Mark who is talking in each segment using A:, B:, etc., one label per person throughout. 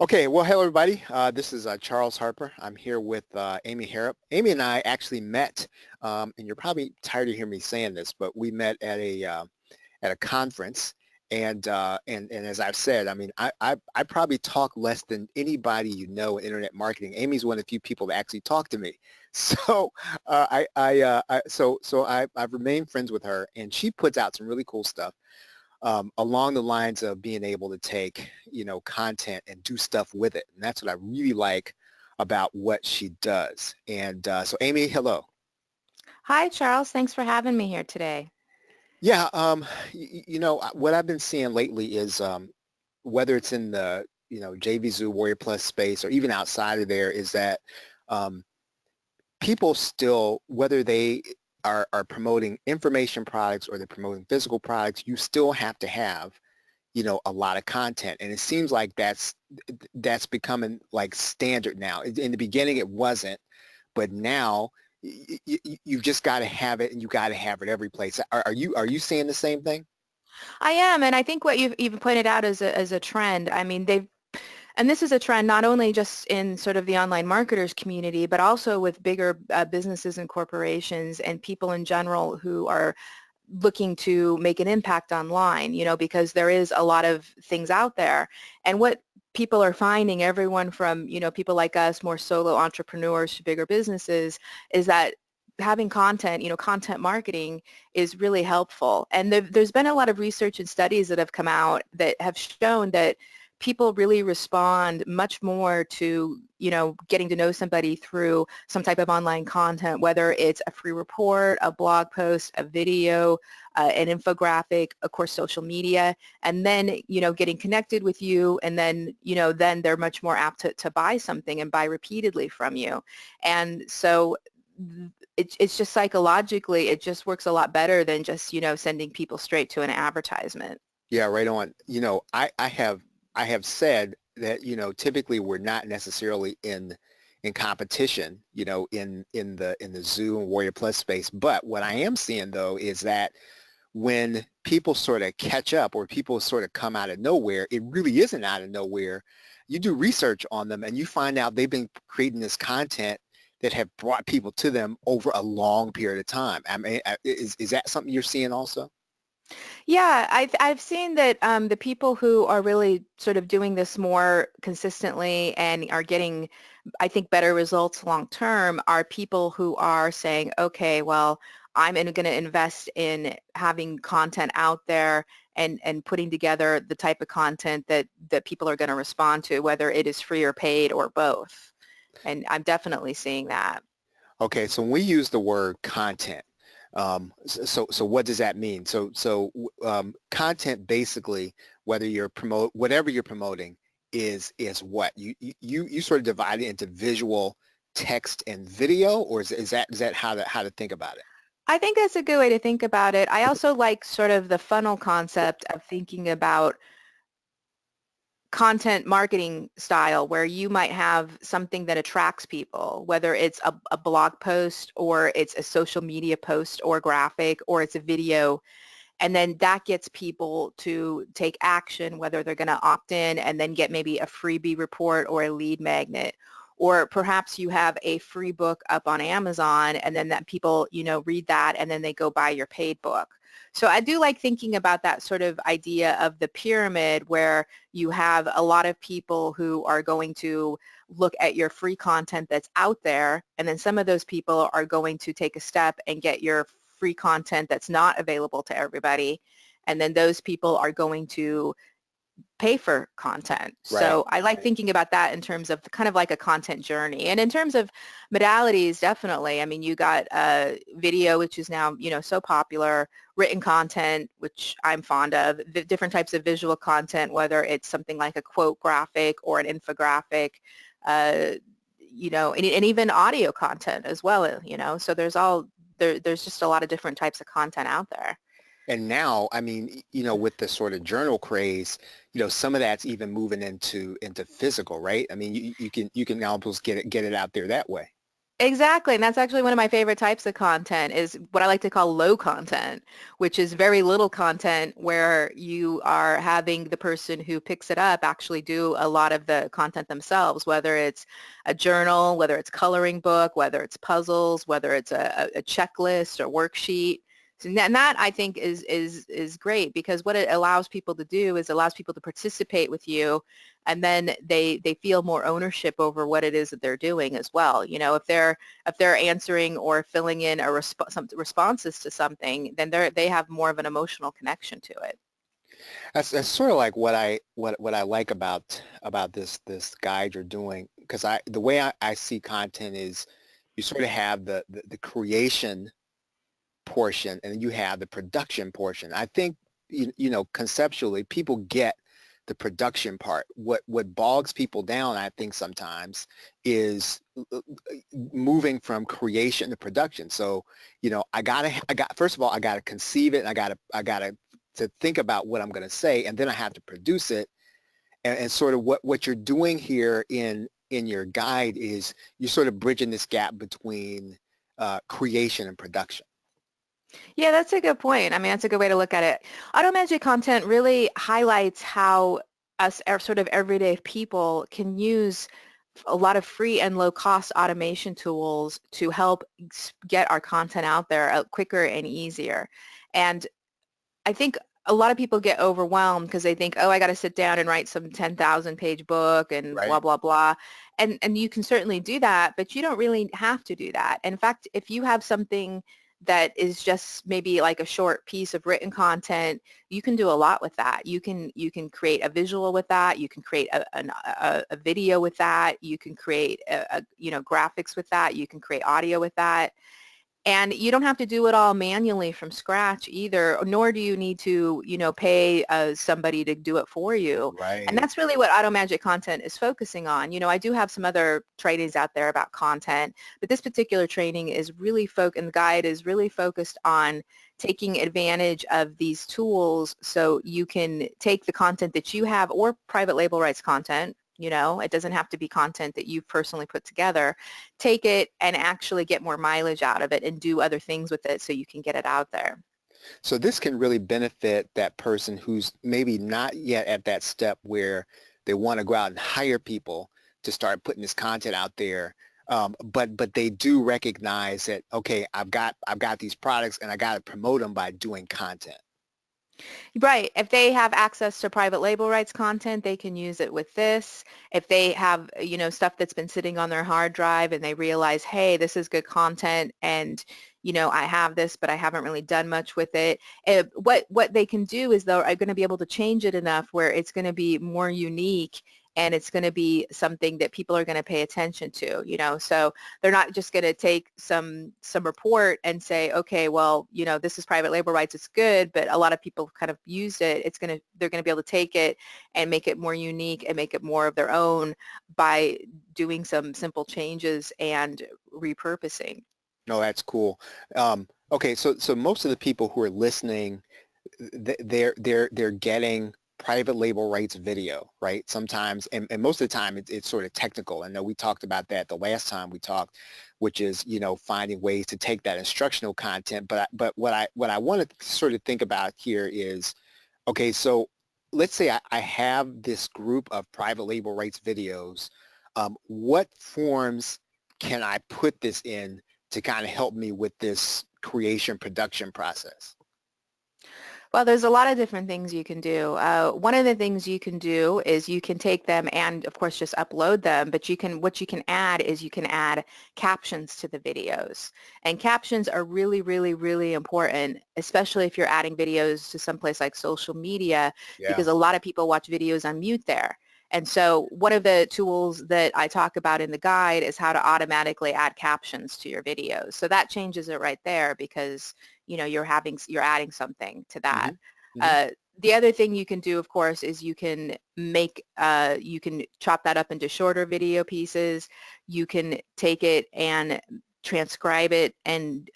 A: Okay, well, hello everybody. This is Charles Harper. I'm here with Amy Harrop. Amy and I actually met, and you're probably tired of hearing me saying this, but we met at a conference. And as I've said, I mean, I probably talk less than anybody you know in internet marketing. Amy's one of the few people that actually talk to me. So I've remained friends with her, and she puts out some really cool stuff along the lines of being able to take, content and do stuff with it. And that's what I really like about what she does. And so Amy, hello.
B: Hi, Charles. Thanks for having me here today.
A: Yeah, what I've been seeing lately is whether it's in the, JVZoo Warrior Plus space or even outside of there is that um, people still, whether they are promoting information products or they're promoting physical products, you still have to have a lot of content. And it seems like that's becoming like standard now. In the beginning, it wasn't, but now you've just got to have it and you got to have it every place. Are you saying the same thing?
B: I am, and I think what you've even pointed out as a trend. I mean, and this is a trend not only just in sort of the online marketers community, but also with bigger businesses and corporations and people in general who are looking to make an impact online, because there is a lot of things out there. And what people are finding, everyone from, people like us, more solo entrepreneurs to bigger businesses, is that having content, content marketing is really helpful. And there's been a lot of research and studies that have come out that have shown that people really respond much more to, getting to know somebody through some type of online content, whether it's a free report, a blog post, a video, an infographic, of course, social media, and then, getting connected with you. And then, then they're much more apt to buy something and buy repeatedly from you. And so it's just psychologically, it just works a lot better than just, sending people straight to an advertisement.
A: Yeah, right on. I have said that, typically we're not necessarily in competition, in the Zoo and Warrior Plus space. But what I am seeing though is that when people sort of catch up or people sort of come out of nowhere, it really isn't out of nowhere. You do research on them and you find out they've been creating this content that have brought people to them over a long period of time. I mean, is that something you're seeing also?
B: Yeah, I've seen that the people who are really sort of doing this more consistently and are getting, I think, better results long term are people who are saying, okay, well, I'm going to invest in having content out there and putting together the type of content that people are going to respond to, whether it is free or paid or both. And I'm definitely seeing that.
A: Okay, so when we use the word content, so what does that mean? Content basically, whatever you're promoting is what you sort of divide it into visual, text, and video, or is that how to think about it?
B: I think that's a good way to think about it. I also like sort of the funnel concept of thinking about content marketing style where you might have something that attracts people, whether it's a blog post or it's a social media post or graphic or it's a video. And then that gets people to take action, whether they're going to opt in and then get maybe a freebie report or a lead magnet. Or perhaps you have a free book up on Amazon and then that people, read that and then they go buy your paid book. So I do like thinking about that sort of idea of the pyramid where you have a lot of people who are going to look at your free content that's out there, and then some of those people are going to take a step and get your free content that's not available to everybody, and then those people are going to pay for content.
A: Right.
B: So I like thinking about that in terms of kind of like a content journey. And in terms of modalities, definitely. I mean, you got video, which is now, so popular, written content, which I'm fond of, the different types of visual content, whether it's something like a quote graphic or an infographic, uh, and even audio content as well, So there's just a lot of different types of content out there.
A: And now, I mean, with the sort of journal craze, some of that's even moving into physical, right? I mean, you can now almost get it out there that way.
B: Exactly, and that's actually one of my favorite types of content is what I like to call low content, which is very little content where you are having the person who picks it up actually do a lot of the content themselves, whether it's a journal, whether it's coloring book, whether it's puzzles, whether it's a checklist or worksheet. So, and that I think is great because what it allows people to do is allows people to participate with you, and then they feel more ownership over what it is that they're doing as well. You know, if they're answering or filling in some responses to something, then they have more of an emotional connection to it.
A: That's sort of like what I like about this guide you're doing, because the way I see content is you sort of have the creation portion and you have the production portion. I think you know conceptually people get the production part. What bogs people down, I think sometimes, is moving from creation to production. So, you know, I got first of all I gotta conceive it, and I gotta to think about what I'm gonna say, and then I have to produce it. And sort of what you're doing here in your guide is you're sort of bridging this gap between creation and production.
B: Yeah, that's a good point. I mean, that's a good way to look at it. Automagic content really highlights how us, our sort of everyday people, can use a lot of free and low-cost automation tools to help get our content out there quicker and easier. And I think a lot of people get overwhelmed because they think, oh, I got to sit down and write some 10,000 page book and blah,
A: Right.
B: blah, blah. And you can certainly do that, but you don't really have to do that. In fact, if you have something that is just maybe like a short piece of written content, you can do a lot with that. You can create a visual with that. You can create a video with that. You can create you know, graphics with that. You can create audio with that. And you don't have to do it all manually from scratch either, nor do you need to, you know, pay somebody to do it for you. And
A: Right.
B: that's really what Automagic content is focusing on. You know, I do have some other trainings out there about content, but this particular training is really and the guide is really focused on taking advantage of these tools so you can take the content that you have or private label rights content. You know, it doesn't have to be content that you've personally put together. Take it and actually get more mileage out of it and do other things with it so you can get it out there.
A: So this can really benefit that person who's maybe not yet at that step where they want to go out and hire people to start putting this content out there. But they do recognize that, okay, I've got these products and I got to promote them by doing content.
B: Right. If they have access to private label rights content, they can use it with this. If they have, you know, stuff that's been sitting on their hard drive and they realize, hey, this is good content and, you know, I have this, but I haven't really done much with it. What they can do is they're going to be able to change it enough where it's going to be more unique and it's going to be something that people are going to pay attention to, you know. So they're not just going to take some report and say, okay, well, you know, this is private label rights, it's good, but a lot of people kind of used it. They're going to be able to take it and make it more unique and make it more of their own by doing some simple changes and repurposing.
A: No, that's cool. Okay, so most of the people who are listening, they're getting private label rights video, right? Sometimes, and most of the time, it's sort of technical. I know we talked about that the last time we talked, which is, you know, finding ways to take that instructional content. But what I want to sort of think about here is, okay, so let's say I have this group of private label rights videos. What forms can I put this in to kind of help me with this creation production process?
B: Well, there's a lot of different things you can do. One of the things you can do is you can take them and, of course, just upload them. But what you can add is you can add captions to the videos. And captions are really, really, really important, especially if you're adding videos to someplace like social media,
A: Yeah.
B: because a lot of people watch videos on mute there. And so one of the tools that I talk about in the guide is how to automatically add captions to your videos. So that changes it right there because you know you're adding something to that.
A: Hmm. Hmm.
B: Uh, the other thing you can do, of course, is you can chop that up into shorter video pieces. You can take it and transcribe it and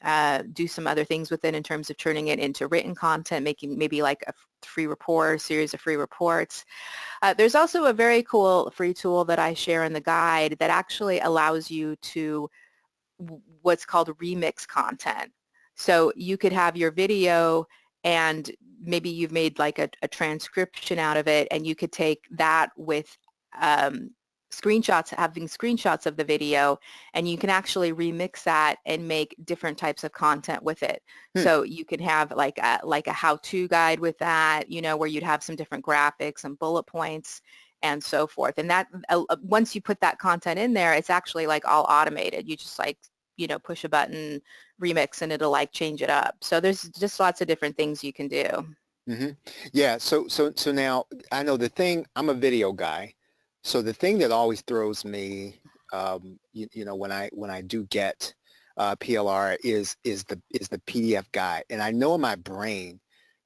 B: do some other things with it in terms of turning it into written content, making maybe like a free report, a series of free reports. There's also a very cool free tool that I share in the guide that actually allows you to what's called remix content. So you could have your video and maybe you've made like a transcription out of it, and you could take that with um, screenshots, having screenshots of the video, and you can actually remix that and make different types of content with it.
A: Hmm.
B: So you can have like a how-to guide with that, you know, where you'd have some different graphics and bullet points and so forth. And that once you put that content in there, it's actually like all automated. You just like, you know, push a button, remix, and it'll like change it up. So there's just lots of different things you can do.
A: Hmm. Yeah. So now I know the thing. I'm a video guy, so the thing that always throws me, you know, when I do get PLR is the PDF guide, and I know in my brain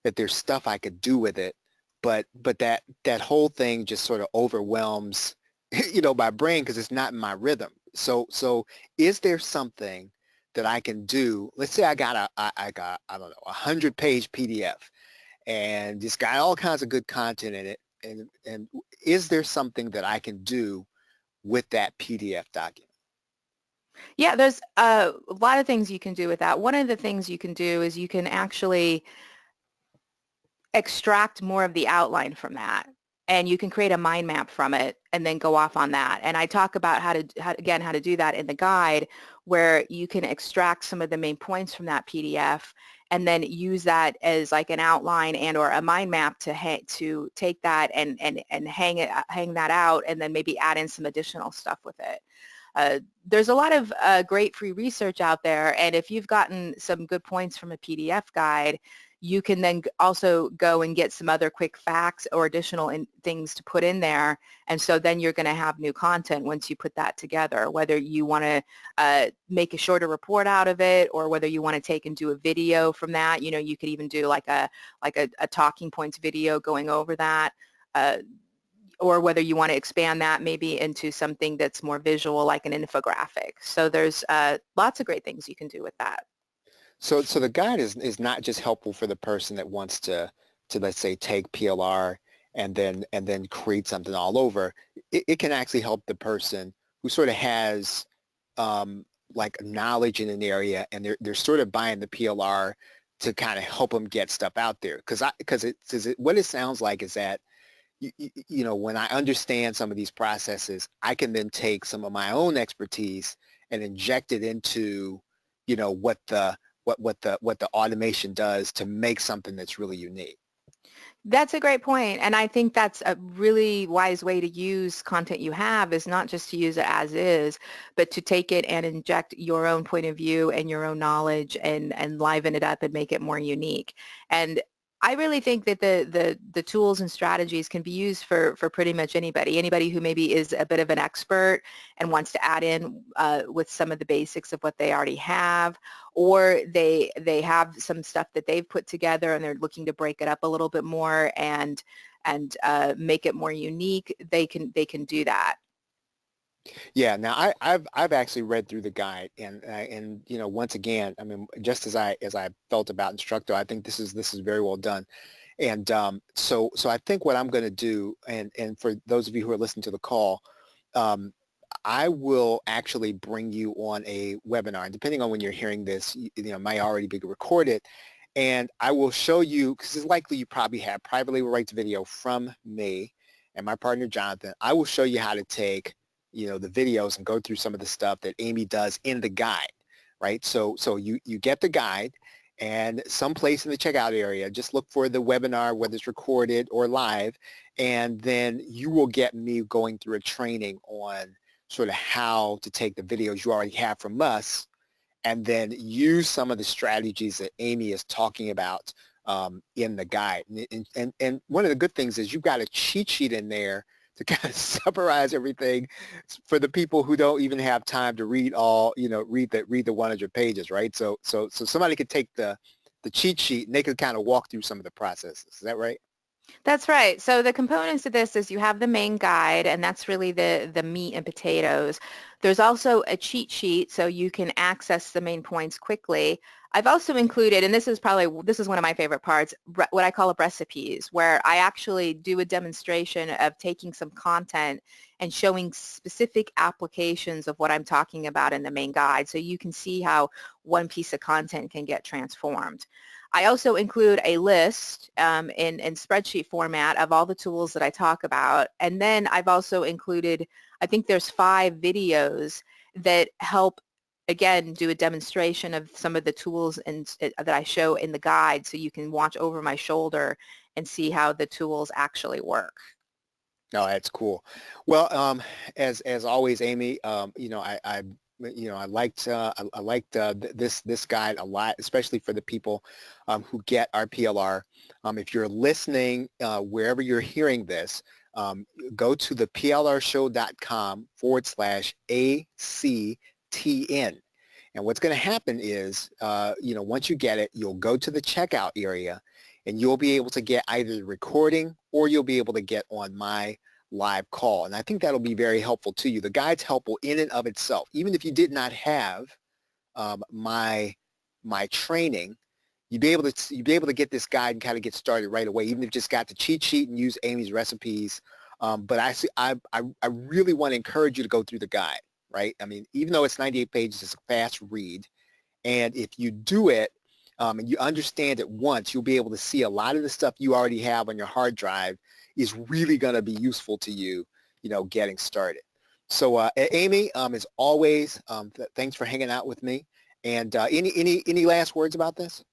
A: that there's stuff I could do with it, but that whole thing just sort of overwhelms, you know, my brain because it's not in my rhythm. So is there something that I can do? Let's say I got I don't know 100-page PDF and it's got all kinds of good content in it. And is there something that I can do with that PDF document?
B: Yeah, there's a lot of things you can do with that. One of the things you can do is you can actually extract more of the outline from that, and you can create a mind map from it and then go off on that. And I talk about how to do that in the guide, where you can extract some of the main points from that PDF and then use that as like an outline and or a mind map to take that and hang that out, and then maybe add in some additional stuff with it. There's a lot of great free research out there, and if you've gotten some good points from a PDF guide, you can then also go and get some other quick facts or additional things to put in there, and so then you're going to have new content once you put that together, whether you want to make a shorter report out of it, or whether you want to take and do a video from that. You know, you could even do like a talking points video going over that. Or whether you want to expand that maybe into something that's more visual, like an infographic. So there's lots of great things you can do with that.
A: So the guide is not just helpful for the person that wants to let's say take PLR and then create something all over. It can actually help the person who sort of has like knowledge in an area, and they're sort of buying the PLR to kind of help them get stuff out there. What it sounds like is that you know, when I understand some of these processes, I can then take some of my own expertise and inject it into, you know, what the automation does to make something that's really unique.
B: That's a great point. And I think that's a really wise way to use content you have, is not just to use it as is, but to take it and inject your own point of view and your own knowledge and liven it up and make it more unique. And I really think that the tools and strategies can be used for pretty much anybody who maybe is a bit of an expert and wants to add in with some of the basics of what they already have, or they have some stuff that they've put together and they're looking to break it up a little bit more and make it more unique. They can do that.
A: Yeah. Now I've actually read through the guide, and you know, once again, I mean, just as I felt about Instructo, I think this is very well done. And so I think what I'm going to do, and for those of you who are listening to the call, um, I will actually bring you on a webinar. And depending on when you're hearing this, you know, it might already be recorded. And I will show you, because it's likely you probably have private label rights video from me and my partner, Jonathan. I will show you how to take, you know, the videos and go through some of the stuff that Amy does in the guide, right? So you get the guide, and someplace in the checkout area, just look for the webinar, whether it's recorded or live, and then you will get me going through a training on sort of how to take the videos you already have from us and then use some of the strategies that Amy is talking about in the guide. And one of the good things is you've got a cheat sheet in there to kind of summarize everything for the people who don't even have time to read all, you know, read the 100 pages, right? So somebody could take the cheat sheet and they could kind of walk through some of the processes. Is that right?
B: That's right. So the components of this is you have the main guide, and that's really the meat and potatoes. There's also a cheat sheet, so you can access the main points quickly. I've also included, and this is one of my favorite parts, what I call up recipes, where I actually do a demonstration of taking some content and showing specific applications of what I'm talking about in the main guide, so you can see how one piece of content can get transformed. I also include a list in spreadsheet format of all the tools that I talk about. And then I've also included, I think there's 5 videos that help, again, do a demonstration of some of the tools that I show in the guide, so you can watch over my shoulder and see how the tools actually work.
A: No, that's cool. Well, as always, Amy, I liked this guide a lot, especially for the people who get our PLR. If you're listening wherever you're hearing this, go to the plrshow.com/ACTN. And what's going to happen is, once you get it, you'll go to the checkout area and you'll be able to get either the recording or you'll be able to get on my live call. And I think that'll be very helpful to you. The guide's helpful in and of itself. Even if you did not have my training, you'd be able to get this guide and kind of get started right away, even if you just got the cheat sheet and use Amy's recipes. But I really want to encourage you to go through the guide, right? I mean, even though it's 98 pages, it's a fast read. And if you do it and you understand it once, you'll be able to see a lot of the stuff you already have on your hard drive is really going to be useful to you, getting started. So Amy, as always, thanks for hanging out with me. And any last words about this?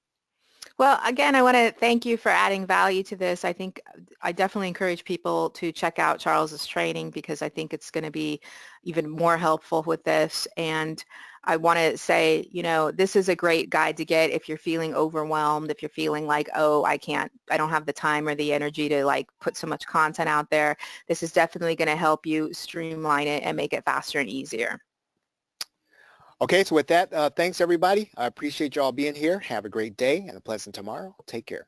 B: Well, again, I want to thank you for adding value to this. I think I definitely encourage people to check out Charles's training, because I think it's going to be even more helpful with this. And I want to say, this is a great guide to get if you're feeling overwhelmed, if you're feeling like, oh, I don't have the time or the energy to like put so much content out there. This is definitely going to help you streamline it and make it faster and easier.
A: Okay, so with that, thanks everybody. I appreciate you all being here. Have a great day and a pleasant tomorrow. Take care.